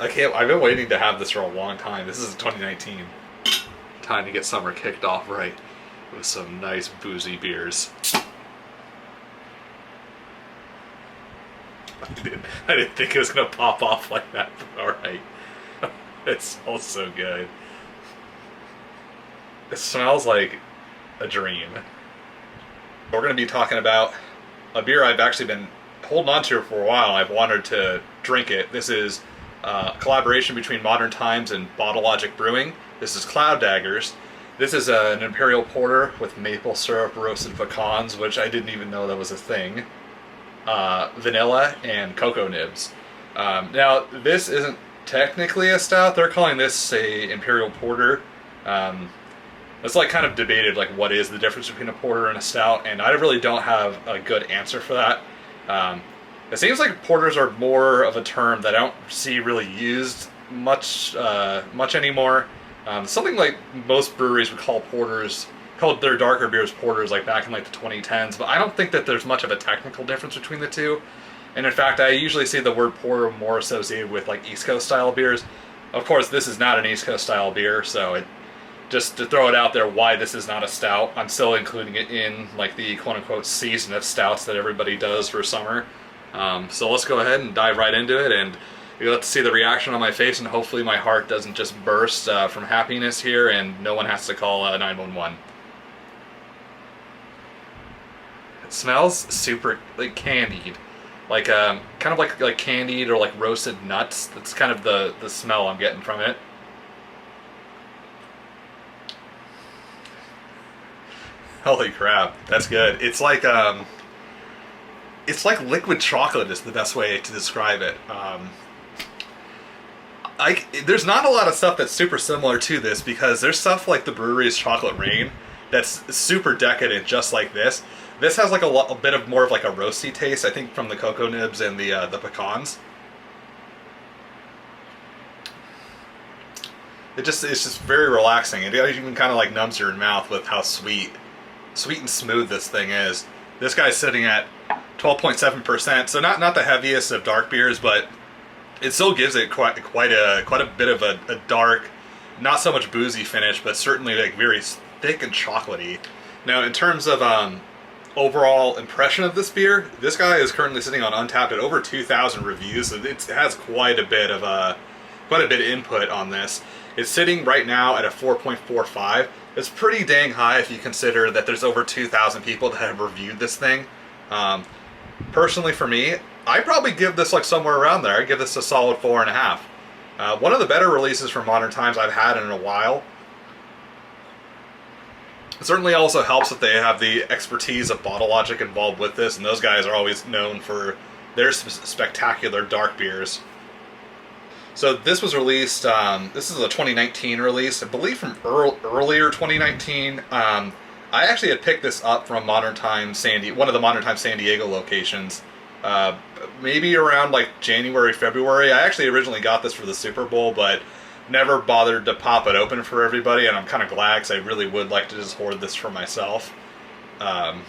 I've been waiting to have this for a long time. This is 2019. Time to get summer kicked off right with some nice boozy beers. I didn't think it was gonna pop off like that. But all right, it smells so good. It smells like a dream. We're gonna be talking about a beer I've actually been holding on to for a while. I've wanted to drink it. This is a collaboration between Modern Times and Bottle Logic Brewing. This is Cloud Daggers. This is an Imperial Porter with maple syrup roasted pecans, which I didn't even know that was a thing. Vanilla and cocoa nibs. Now, this isn't technically a stout. They're calling this a Imperial Porter. It's like kind of debated, like what is the difference between a porter and a stout, and I really don't have a good answer for that. It seems like porters are more of a term that I don't see really used much anymore. Something like most breweries would call their darker beers porters, like back in like the 2010s, but I don't think that there's much of a technical difference between the two. And in fact, I usually see the word porter more associated with like East Coast style beers. Of course, this is not an East Coast style beer, so just to throw it out there why this is not a stout, I'm still including it in like the quote-unquote season of stouts that everybody does for summer. So let's go ahead and dive right into it, and you'll have to see the reaction on my face, and hopefully my heart doesn't just burst from happiness here and no one has to call 911. It smells super like candied, like kind of like candied or like roasted nuts. That's kind of the smell I'm getting from it. Holy crap, that's good. It's like liquid chocolate is the best way to describe it. There's not a lot of stuff that's super similar to this, because there's stuff like the brewery's Chocolate Rain that's super decadent, just like this. This has like a bit of more of like a roasty taste, I think, from the cocoa nibs and the pecans. It's just very relaxing. It even kind of like numbs your mouth with how sweet and smooth this thing is. This guy's sitting at 12.7%, so not the heaviest of dark beers, but it still gives it quite a bit of a dark, not so much boozy finish, but certainly like very thick and chocolatey. Now, in terms of overall impression of this beer, this guy is currently sitting on Untappd at over 2,000 reviews, so it has quite a bit of input on this. It's sitting right now at a 4.45. It's pretty dang high if you consider that there's over 2,000 people that have reviewed this thing. Personally, for me, I'd probably give this like somewhere around there. I'd give this a solid 4.5. One of the better releases from Modern Times I've had in a while. It certainly also helps that they have the expertise of Bottle Logic involved with this, and those guys are always known for their spectacular dark beers. So this was released, this is a 2019 release, I believe from earlier 2019. I actually had picked this up from Modern Times one of the Modern Times San Diego locations, maybe around like January, February. I actually originally got this for the Super Bowl, but never bothered to pop it open for everybody, and I'm kind of glad, because I really would like to just hoard this for myself. I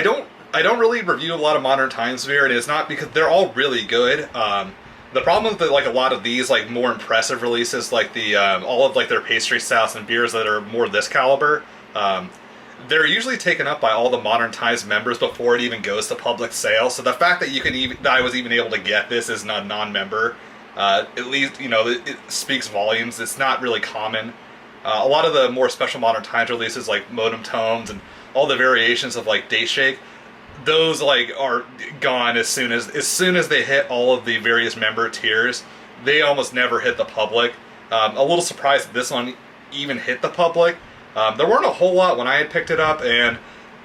don't really review a lot of Modern Times beer, and it's not because they're all really good. The problem with like a lot of these like more impressive releases, like the all of like their pastry stouts and beers that are more this caliber, they're usually taken up by all the Modern Times members before it even goes to public sale. So the fact that I was even able to get this as a non-member, at least, you know, it speaks volumes. It's not really common. A lot of the more special Modern Times releases, like Modem Tomes and all the variations of like Day Shake, those like are gone as soon as they hit all of the various member tiers. They almost never hit the public. A little surprised that this one even hit the public. There weren't a whole lot when I had picked it up, and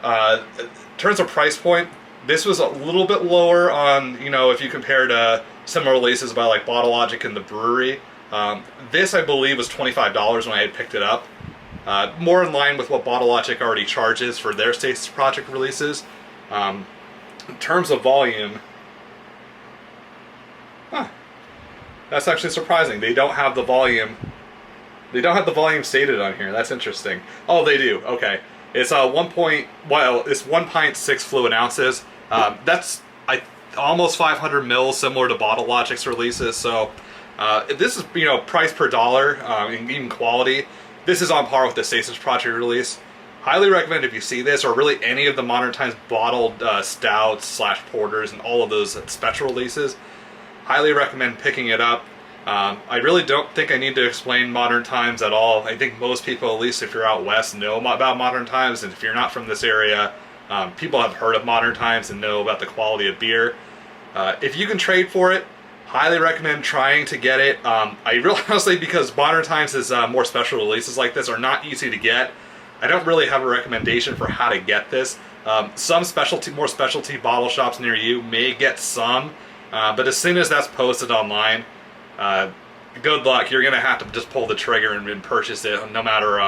in terms of price point, this was a little bit lower on, you know, if you compare to similar releases by like Bottle Logic and the brewery. This, I believe, was $25 when I had picked it up. More in line with what Bottle Logic already charges for their States Project releases. In terms of volume, that's actually surprising. They don't have the volume. They don't have the volume stated on here. That's interesting. Oh, they do. Okay, it's it's 1.6 fluid ounces. That's, I almost 500 mils, similar to Bottle Logic's releases. So this is, you know, price per dollar, and even quality. This is on par with the Stasis Project release. Highly recommend if you see this, or really any of the Modern Times bottled stouts slash porters and all of those special releases. Highly recommend picking it up. I really don't think I need to explain Modern Times at all. I think most people, at least if you're out west, know about Modern Times, and if you're not from this area, people have heard of Modern Times and know about the quality of beer. If you can trade for it, highly recommend trying to get it. I really honestly, because Modern Times is more special releases like this are not easy to get, I don't really have a recommendation for how to get this. Some more specialty bottle shops near you may get some, but as soon as that's posted online, good luck. You're gonna have to just pull the trigger and purchase it, no matter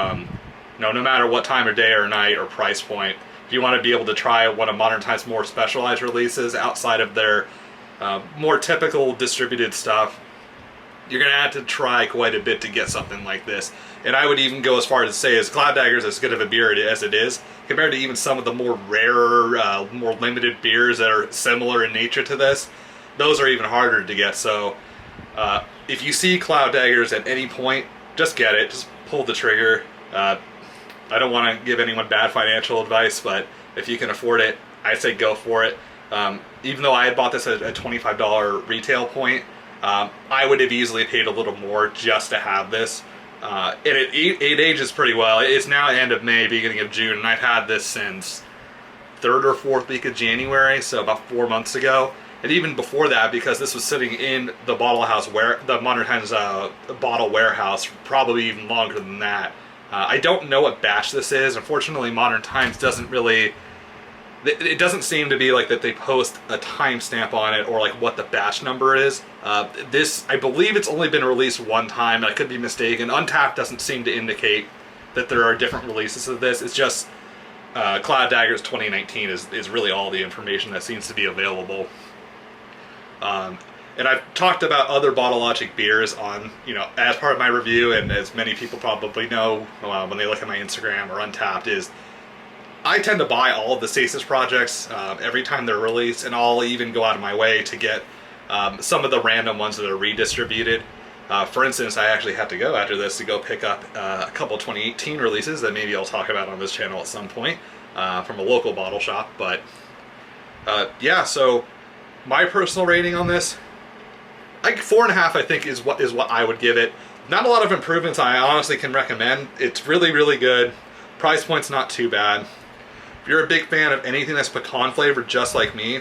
no matter what time of day or night or price point. If you want to be able to try one of Modern Times' more specialized releases outside of their more typical distributed stuff, you're going to have to try quite a bit to get something like this. And I would even go as far as to say, as Cloud Daggers as good of a beer as it is, compared to even some of the more rarer, more limited beers that are similar in nature to this, those are even harder to get. So if you see Cloud Daggers at any point, just get it. Just pull the trigger. I don't want to give anyone bad financial advice, but if you can afford it, I say go for it. Even though I had bought this at a $25 retail point, I would have easily paid a little more just to have this. And it ages pretty well. It's now end of May, beginning of June, and I've had this since 3rd or 4th week of January, so about 4 months ago. And even before that, because this was sitting in the the Modern Times bottle warehouse, probably even longer than that. I don't know what batch this is. Unfortunately, Modern Times doesn't really... It doesn't seem to be like that they post a timestamp on it or like what the batch number is. This, I believe it's only been released one time, and I could be mistaken. Untappd doesn't seem to indicate that there are different releases of this. It's just Cloud Daggers 2019 is really all the information that seems to be available. And I've talked about other Bottle Logic beers on, you know, as part of my review, and as many people probably know when they look at my Instagram or Untappd, is I tend to buy all of the Stasis projects every time they're released, and I'll even go out of my way to get some of the random ones that are redistributed. For instance, I actually have to go after this to go pick up a couple 2018 releases that maybe I'll talk about on this channel at some point from a local bottle shop. But yeah, so my personal rating on this, like 4.5, I think is what I would give it. Not a lot of improvements I honestly can recommend. It's really, really good. Price point's not too bad. If you're a big fan of anything that's pecan flavored, just like me,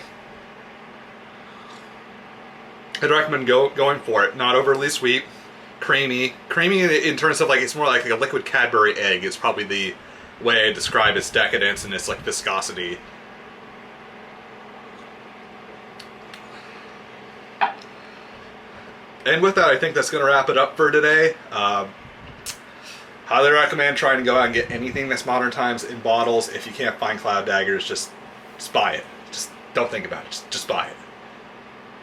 I'd recommend going for it. Not overly sweet, creamy in terms of like, it's more like a liquid Cadbury egg is probably the way I describe its decadence and its like viscosity. And with that, I think that's going to wrap it up for today. Highly recommend trying to go out and get anything that's Modern Times in bottles. If you can't find Cloud Daggers, just buy it. Just don't think about it. Just buy it.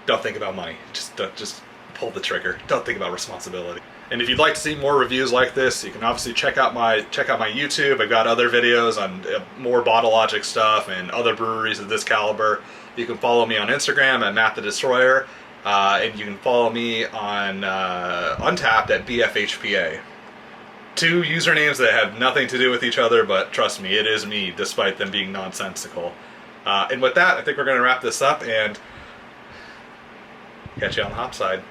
Don't think about money. Just pull the trigger. Don't think about responsibility. And if you'd like to see more reviews like this, you can obviously check out my YouTube. I've got other videos on more Bottle Logic stuff and other breweries of this caliber. You can follow me on Instagram at Matt the Destroyer, and you can follow me on Untappd at BFHPA. 2 usernames that have nothing to do with each other, but trust me, it is me, despite them being nonsensical. And with that, I think we're going to wrap this up and catch you on the hop side.